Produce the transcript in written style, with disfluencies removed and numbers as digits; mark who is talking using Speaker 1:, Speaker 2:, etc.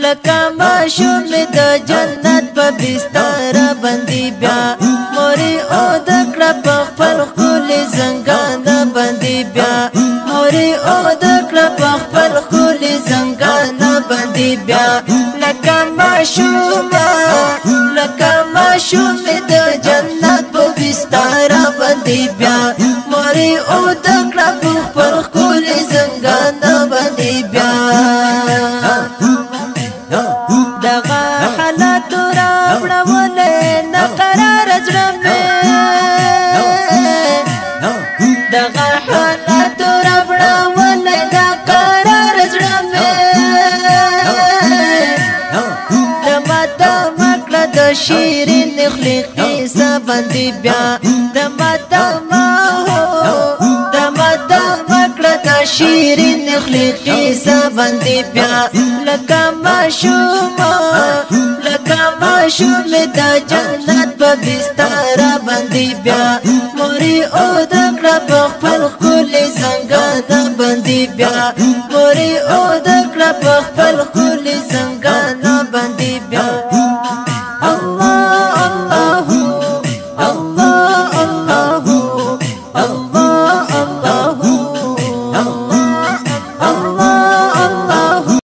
Speaker 1: لکه ماشوم د جنت په بستر باندې بیا موري او د کړه په خپل ښکلي زنګان باندې بیا موري او د کړه په خپل ښکلي زنګان باندې بیا لکه ماشوم د جنت په بستر باندې بیا موري او د کړه په خپل ښکلي زنګان باندې بیا دغه حالت راوړولې نقرار زړه مې دغه حالت راوړولې نقرار زړه مې د ماته مکړه د شیرین خلقي سبندې بیا د ماته شیرین خلقي سبندې بیا لکه ماشوم د جنت په بستر باندې بیا موري او د کړه په خپل ښکلي زنګان باندې بیا موري او د کړه په خپل ښکلي زنګان